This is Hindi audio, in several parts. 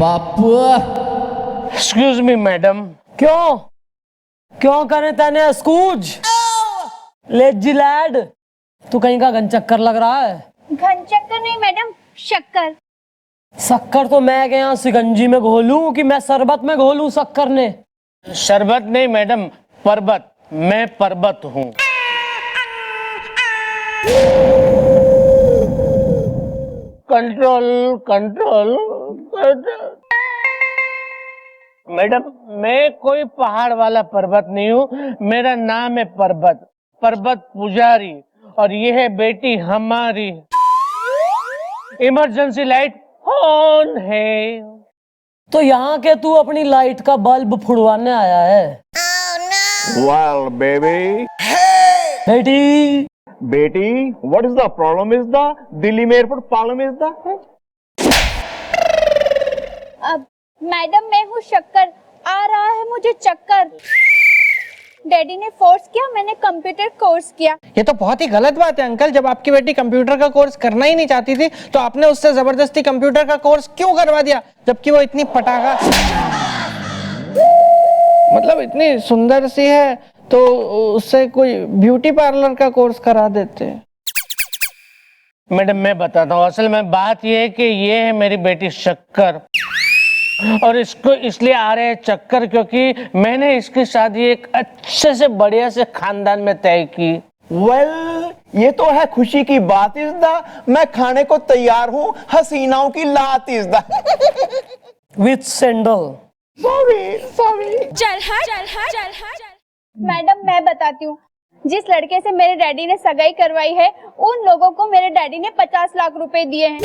बापू। Excuse me madam. क्यों क्यों करे तेने स्कूज लेजी लैड, तू कहीं का घन चक्कर लग रहा है। घन चक्कर नहीं मैडम, शक्कर। शक्कर तो मैं गया सिकंजी में घोलूं कि मैं शरबत में घोलूं शक्कर ने। शरबत नहीं मैडम, पर्वत। मैं पर्वत हूँ। Control control. मैडम मैं कोई पहाड़ वाला पर्वत नहीं हूँ, मेरा नाम है पर्वत, पर्वत पुजारी। और ये है बेटी हमारी। इमरजेंसी लाइट ऑन है। तो यहाँ के तू अपनी लाइट का बल्ब फुड़वाने आया है। Well, baby. बेटी Betty, what is the problem is the Delhi में airport problem is the अब मैडम मैं हूँ शक्कर, आ रहा है मुझे चक्कर। डैडी ने फोर्स किया, मैंने कंप्यूटर कोर्स किया। ये तो बहुत ही गलत बात है अंकल। जब आपकी बेटी कंप्यूटर का कोर्स करना ही नहीं चाहती थी तो आपने उससे जबरदस्ती कंप्यूटर का कोर्स क्यों करवा दिया, जबकि वो इतनी पटाखा मतलब इतनी सुंदर सी है, तो उससे कोई ब्यूटी पार्लर का कोर्स करा देते। मैडम मैं बताता हूँ, असल में बात यह है कि ये है मेरी बेटी शक्कर, और इसको इसलिए आ रहे हैं चक्कर क्योंकि मैंने इसकी शादी एक अच्छे से बढ़िया से खानदान में तय की। Well, ये तो है खुशी की बात इस दा, मैं खाने को तैयार हूँ, हसीनाओं की लात इस दा। With sandal. सॉरी। मैडम मैं बताती हूँ, जिस लड़के से मेरे डैडी ने सगाई करवाई है उन लोगों को मेरे डैडी ने 50 लाख रुपए दिए हैं,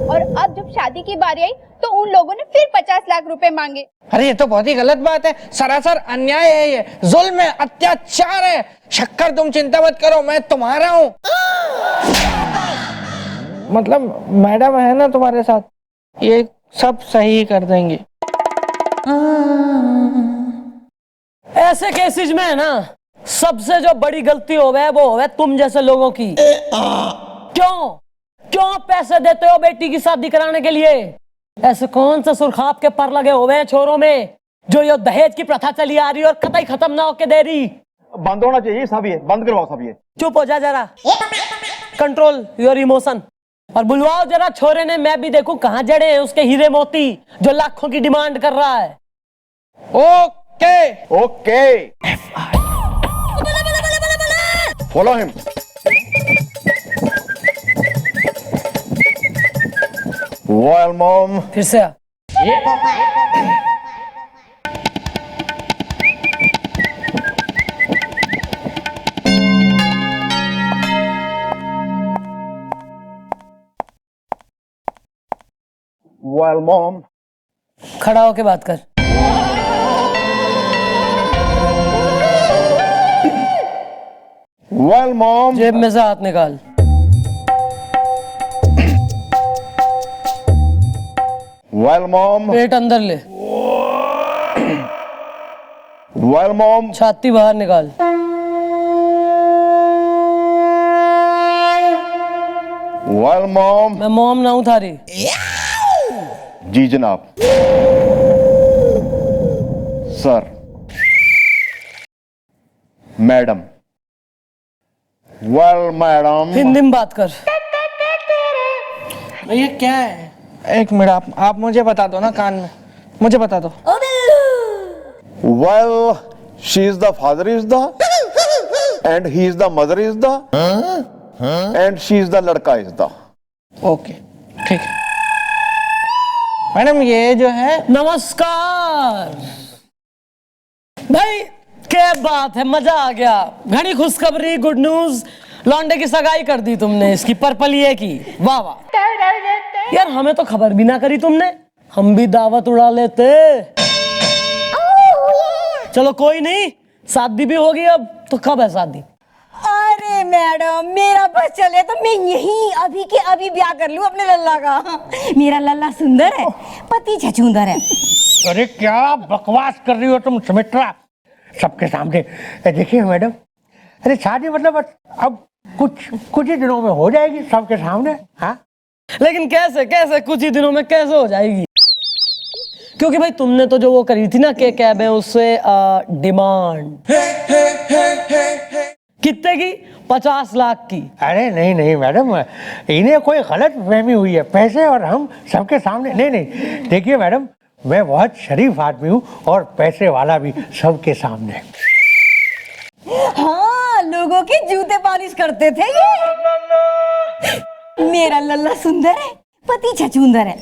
और अब जब शादी की बारी आई तो उन लोगों ने फिर 50 लाख रुपए मांगे। अरे ये तो बहुत ही गलत बात है, सरासर अन्याय है, ये जुल्म है, अत्याचार है। शक्कर तुम चिंता मत करो, मैं तुम्हारा हूँ। मतलब मैडम है ना तुम्हारे साथ, ये सब सही कर देंगे। ऐसे केसेस में है ना, सबसे जो बड़ी गलती होवे वो होवे तुम जैसे लोगों की। क्यों क्यों पैसे देते हो बेटी की शादी कराने के लिए? ऐसे कौन सा सुरखाब के पर लगे हुए हैं छोरों में जो ये दहेज की प्रथा चली आ रही है और कतई खत्म ना होके दे रही। बंद होना चाहिए सब, ये बंद करवाओ सब ये। चुप हो जा जरा, कंट्रोल योर इमोशन, और बुलवाओ जरा छोरे ने, मैं भी देखूं कहां जड़े हैं उसके हीरे मोती जो लाखों की डिमांड कर रहा है। Okay follow him. Well, mom. फिर से आ। Well, mom. खड़ा होके बात कर। Well, mom. जेब में से हाथ निकाल। Well, mom. पेट अंदर ले। Well, mom. छाती बाहर निकाल। Well, mom. मैं मोम ना हूं थारी। जी जनाब। Sir, madam. Well, madam. Hindi में बात कर। ये क्या है? एक मिनट, आप मुझे बता दो ना, कान में मुझे बता दो। Well, she is the father is the, and he is the mother is the, and she is the लड़का is the. ओके ठीक है मैडम। ये जो है, नमस्कार भाई, क्या बात है, मजा आ गया। घनी खुशखबरी, गुड न्यूज, लौंडे की सगाई कर दी तुमने इसकी पर्पलिए की। वाह वाह यार, हमें तो खबर भी ना करी तुमने, हम भी दावत उड़ा लेते। चलो कोई नहीं, शादी भी होगी अब, तो कब है शादी? अरे मैडम, मेरा बस चले तो मैं यहीं अभी के अभी ब्याह कर लूं अपने लल्ला का। मेरा लल्ला सुंदर है, पति छछूंदर है। अरे क्या बकवास कर रही हो तुम सुमित्रा, सबके सामने। देखिए मैडम, अरे शादी मतलब अब कुछ ही दिनों में हो जाएगी सबके सामने। हाँ लेकिन कैसे कैसे कुछ ही दिनों में कैसे हो जाएगी? क्योंकि भाई तुमने तो जो वो करी थी ना के कैब है उससे डिमांड कितने की? 50 लाख की। अरे नहीं नहीं मैडम, इन्हें कोई गलत फहमी हुई है। पैसे और हम सबके सामने। नहीं नहीं, देखिए मैडम, मैं बहुत शरीफ आदमी हूँ और पैसे वाला भी सबके सामने। हाँ, लोगों के जूते पॉलिश करते थे ये। मेरा लल्ला सुंदर है, पति छछूंदर है।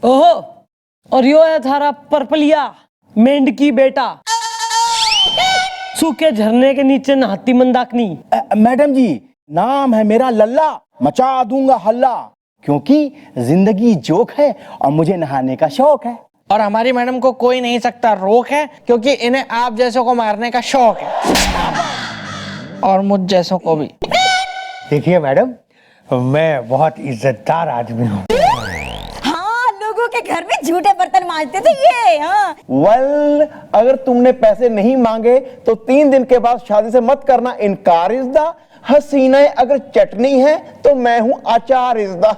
ओहो, और यो है थारा परपलिया मेंढकी बेटा, सूखे झरने के नीचे नहाती मंदाकिनी। मैडम जी, नाम है मेरा लल्ला, मचा दूंगा हल्ला, क्योंकि जिंदगी जोक है और मुझे नहाने का शौक है। और हमारी मैडम को कोई नहीं सकता रोक है, क्योंकि इन्हें आप जैसों को मारने का शौक है, और मुझ जैसों को भी। देखिए मैडम, मैं बहुत इज्जतदार आदमी हूँ। हाँ, लोगों के घर में झूठे बर्तन मांजते थे ये। हाँ, वेल, अगर तुमने पैसे नहीं मांगे तो 3 दिन के बाद शादी से मत करना इनकार इज़दा। हसीनाएं अगर चटनी है तो मैं हूं अचार इज़दा।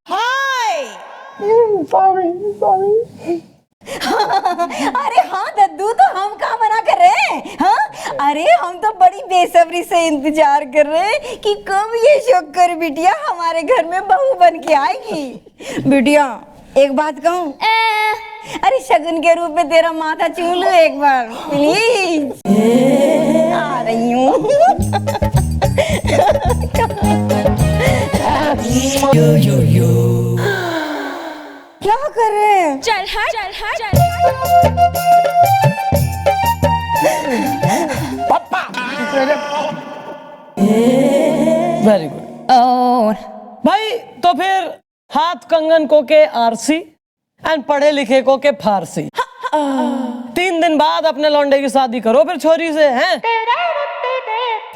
हाय। सॉरी। अरे हाँ दद्दू, तो हम कहाँ मना कर रहे हैं? हाँ, अरे हम तो बड़ी बेसब्री से इंतजार कर रहे हैं कि कब ये शक्कर बिटिया हमारे घर में बहू बन के आएगी। बिटिया, एक बात कहूँ? अरे शगुन के रूप में तेरा माथा चूम लूं एक बार प्लीज? आ रही हूँ। क्या कर रहे हैं? चल हट चल हट चल हट। Very good. और भाई तो फिर हाथ कंगन को के आरसी एंड पढ़े लिखे को के फारसी। 3 दिन बाद अपने लौंडे की शादी करो फिर छोरी से, हैं?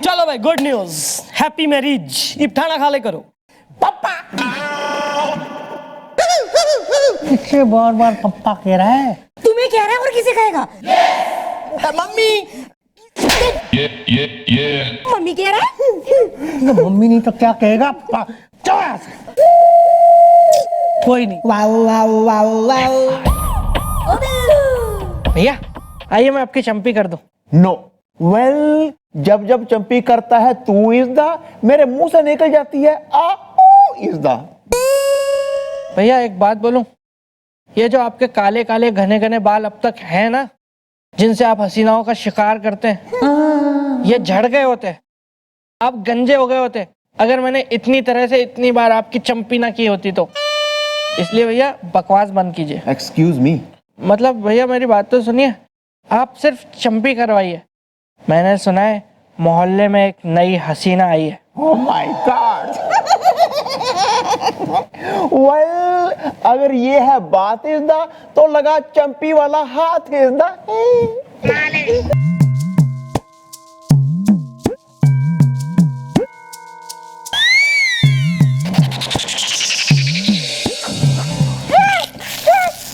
चलो भाई, गुड न्यूज, हैप्पी मैरिज। इफ्ताना खा ले करो। इससे बार बार पप्पा कह रहा है। तुम्हें कह रहा है और किसे कहेगा? मम्मी, मम्मी कह रहा है। मम्मी नहीं तो क्या कहेगा? चलो यहाँ से। कोई नहीं। Wow wow wow wow. भैया आइए, मैं आपकी चंपी कर दूं। नो, वेल, जब जब चंपी करता है तू इज़दा, मेरे मुंह से निकल जाती है आ इज़दा। भैया एक बात बोलूं, ये जो आपके काले काले घने घने बाल अब तक हैं ना, जिनसे आप हसीनाओं का शिकार करते हैं, ये झड़ गए होते, आप गंजे हो गए होते अगर मैंने इतनी तरह से इतनी बार आपकी चंपी ना की होती तो। इसलिए भैया बकवास बंद कीजिए। Excuse me. मतलब भैया मेरी बात तो सुनिए, आप सिर्फ चंपी करवाइए। मैंने सुना है मोहल्ले में एक नई हसीना आई है। Oh my God. वेल, अगर ये है बात इज़दा तो लगा चंपी वाला हाथ इज़दा।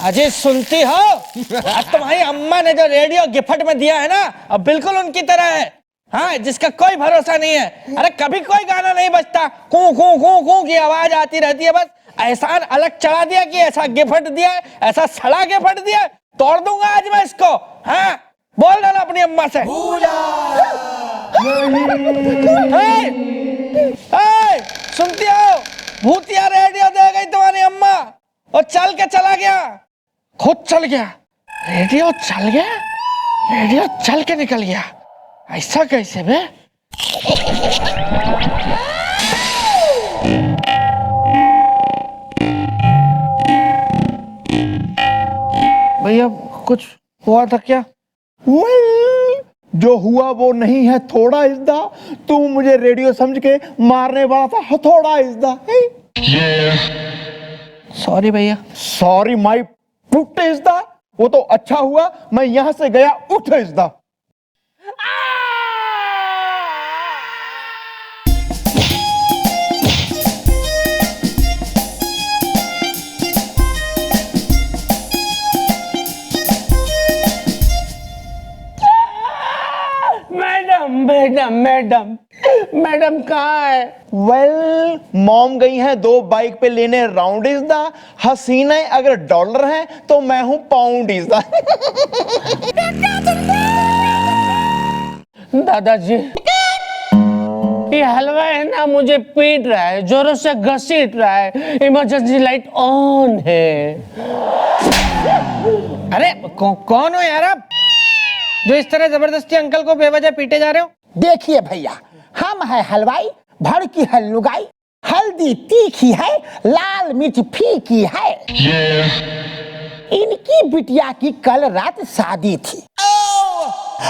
अजी सुनती हो? अब तुम्हारी अम्मा ने जो रेडियो गिफ्ट में दिया है ना, अब बिल्कुल उनकी तरह है। हाँ, जिसका कोई भरोसा नहीं है। अरे कभी कोई गाना नहीं बजता, कू कू कू कू की आवाज आती रहती है। बस एहसान अलग चढ़ा दिया कि ऐसा गिफ्ट दिया है, ऐसा सड़ा गिफ्ट दिया है, तोड़ दूंगा आज मैं इसको। हाँ, बोल देना अपनी अम्मा से। सुनती हो? भूतिया रेडियो दे गई तुम्हारी अम्मा और चल के चला गया, खुद चल गया। रेडियो चल गया, रेडियो चल के निकल गया। ऐसा कैसे बे? भैया कुछ हुआ था क्या? वेल, जो हुआ वो नहीं है थोड़ा इज़दा। तू मुझे रेडियो समझ के मारने वाला था हथौड़ा इज़दा। सॉरी भैया। सॉरी माई पुट इज़दा। वो तो अच्छा हुआ मैं यहां से गया उठ इज़दा। मैडम मैडम मैडम, मैडम कहाँ है? वेल मॉम गई हैं 2 बाइक पे लेने राउंड इज द हसीना अगर डॉलर है तो मैं हूं पाउंड इज द दादाजी, ये हलवा है ना मुझे पीट रहा है, जोरों से घसीट रहा है, इमरजेंसी लाइट ऑन है। अरे कौन हो यार आप, जो इस तरह जबरदस्ती अंकल को बेवजह पीटे जा रहे हो? देखिए भैया, हम है हलवाई, भड़की है लुगाई, हल्दी तीखी है, लाल मिर्च फीकी है। इनकी बिटिया की कल रात शादी थी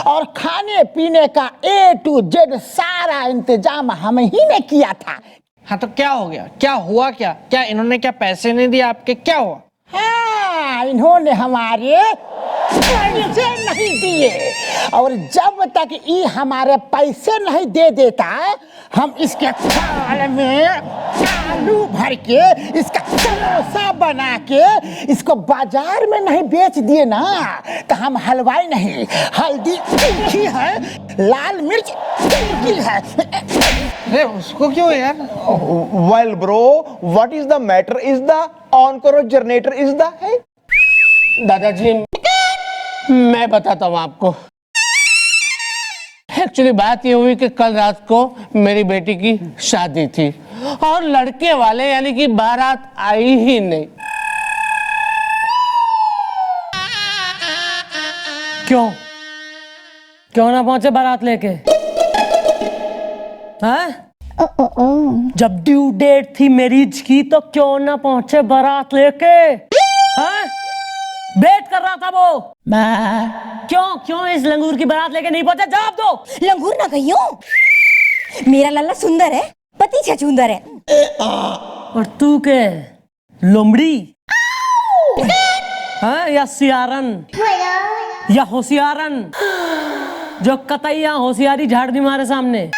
और खाने पीने का A to Z सारा इंतजाम हम ही ने किया था। हाँ तो क्या हो गया, क्या हुआ, क्या इन्होंने क्या पैसे नहीं दिए आपके, क्या हुआ? हाँ, इन्होंने हमारे पैसे नहीं दिए और जब तक ये हमारे पैसे नहीं दे देता हम इसके थाल में आलू भर के इसका समोसा बना के इसको बाजार में नहीं बेच दिए ना तो हम हलवाई नहीं, हल्दी तीखी है, लाल मिर्च तीखी है। अरे उसको क्यों यार? Well bro what is the matter is the on करो जनरेटर इज द है। दादाजी, मैं बताता हूँ आपको। एक्चुअली बात ये हुई कि कल रात को मेरी बेटी की शादी थी और लड़के वाले यानी कि बारात आई ही नहीं। क्यों क्यों ना पहुंचे बारात लेके? हैं? जब ड्यू डेट थी मैरिज की तो क्यों ना पहुंचे बारात लेके? हैं? वेट कर रहा था वो। क्यों इस लंगूर की बारात लेके नहीं पहुंचे? जवाब दो। लंगूर ना कहियो, मेरा लल्ला सुंदर है, पति छछूंदर है। और तू के लोमड़ी है या सियारन या होशियारन जो कतैया होशियारी झाड़ दी हमारे सामने?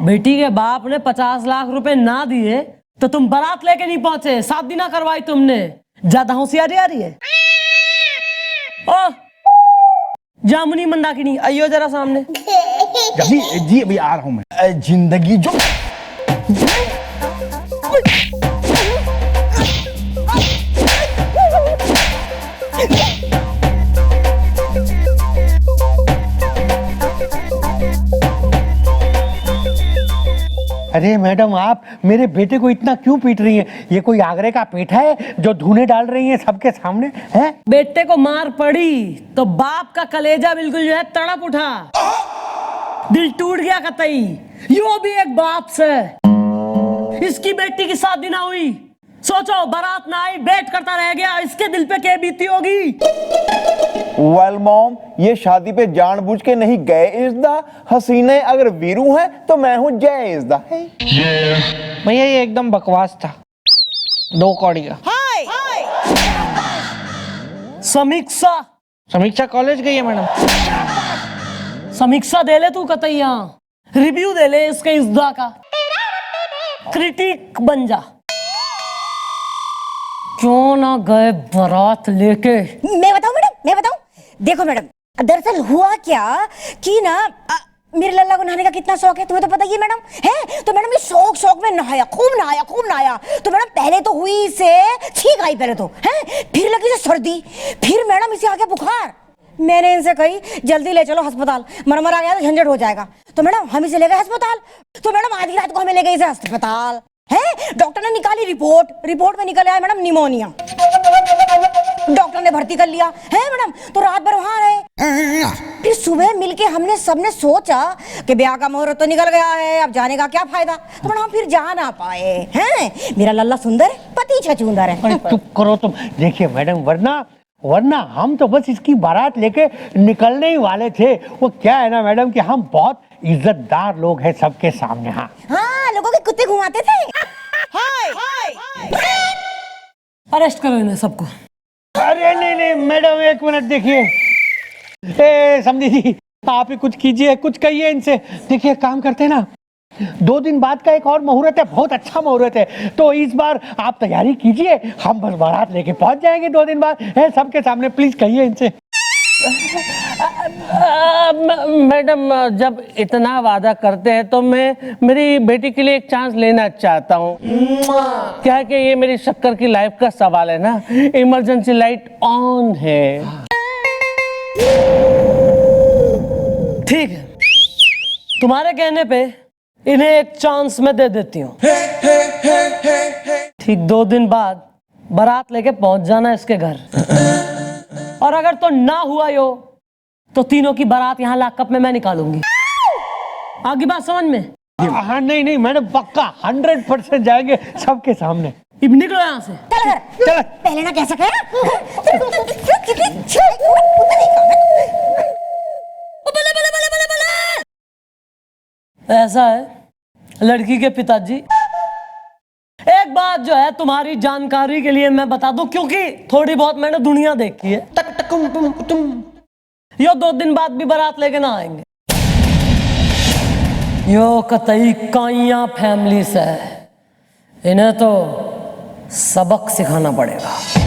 बेटी के बाप ने 50 लाख रुपए ना दिए तो तुम बारात लेके नहीं पहुंचे, शादी ना करवाई तुमने। ज्यादा होशियारी आ रही है? ओ जामुनी मंदाकिनी आइयो जरा सामने। जी अभी आ रहा हूं मैं। जिंदगी जो अरे मैडम, आप मेरे बेटे को इतना क्यों पीट रही हैं? ये कोई आगरे का पेठा है जो धुने डाल रही हैं सबके सामने? हैं? बेटे को मार पड़ी तो बाप का कलेजा बिल्कुल जो है तड़प उठा, दिल टूट गया कतई। यो भी एक बाप से इसकी बेटी की शादी ना हुई, सोचो बारात ना आई, वेट करता रह गया, इसके दिल पे क्या बीती होगी? वेल मॉम, ये शादी पे जानबूझ के नहीं गए इज द हसीना अगर वीरू है तो मैं हूं जय इज द है। भैया ये एकदम बकवास था, 2 कौड़ी का। समीक्षा कॉलेज गई है मैडम। समीक्षा दे ले तू कतैया, रिव्यू दे ले इसके इज्जा का, क्रिटिक बन जा। क्यों ना गए बारात लेके? मैं बताऊं मैडम, मैं बताऊं। देखो मैडम, दरअसल हुआ क्या कि ना मेरे लल्ला को नहाने का कितना शौक है तुम्हें तो पता ही है मैडम, है? तो मैडम ये शौक में नहाया, खूब नहाया। तो मैडम पहले तो हुई इसे छींक आई, पहले तो है, फिर लगी इसे सर्दी, फिर मैडम इसे आ गया बुखार। मैंने इनसे कही जल्दी ले चलो अस्पताल, मरमर आ गया तो झंझट हो जाएगा। तो मैडम हम इसे ले गए अस्पताल। तो मैडम आधी रात को हमें ले गए इसे अस्पताल, है? डॉक्टर ने निकाली रिपोर्ट में निकल आया मैडम निमोनिया। डॉक्टर ने भर्ती कर लिया, है मैडम? तो रात भर वहां रहे। फिर सुबह मिलके हमने सबने सोचा कि ब्याह का मुहूर्त तो निकल गया है, अब जाने का क्या फायदा। तो मैडम हम फिर जा ना पाए, हैं? मेरा लल्ला सुंदर, पति छछूंदर है। अरे चुप करो तुम। देखिए मैडम, वरना हम तो बस इसकी बारात लेके निकलने ही वाले थे। वो क्या है ना मैडम कि हम बहुत इज्जतदार लोग हैं सबके सामने। हाँ, लोगों के कुत्ते घुमाते थे। अरेस्ट करो इन्हें सबको। अरे नहीं मैडम, एक मिनट देखिए। ए समझी जी, आप ही कुछ कीजिए, कुछ कहिए इनसे। देखिए काम करते हैं ना, 2 दिन बाद का एक और मुहूर्त है, बहुत अच्छा मुहूर्त है, तो इस बार आप तैयारी कीजिए, हम बस बारात लेके पहुंच जाएंगे 2 दिन बाद, है सबके सामने। प्लीज कहिए इनसे। मैडम जब इतना वादा करते हैं तो मैं मेरी बेटी के लिए एक चांस लेना चाहता हूँ। क्या है कि ये मेरी शक्कर की लाइफ का सवाल है ना, इमरजेंसी लाइट ऑन है। ठीक है, तुम्हारे कहने पे इन्हें एक चांस मैं दे देती हूँ। ठीक 2 दिन बाद बारात लेके पहुंच जाना इसके घर, और अगर तो ना हुआ यो तो तीनों की बारात यहाँ लॉकअप में मैं निकालूंगी। आगे बात समझ में? हाँ नहीं नहीं मैडम, पक्का 100% जाएंगे सबके सामने। अब निकलो यहाँ से। चलो पहले ना कह सके। ऐसा है लड़की के पिताजी, एक बात जो है तुम्हारी जानकारी के लिए मैं बता दूं, क्योंकि थोड़ी बहुत मैंने दुनिया देखी है। यो 2 दिन बाद भी बारात लेके ना आएंगे। यो कतई काइया फैमिली से है, इन्हें तो सबक सिखाना पड़ेगा।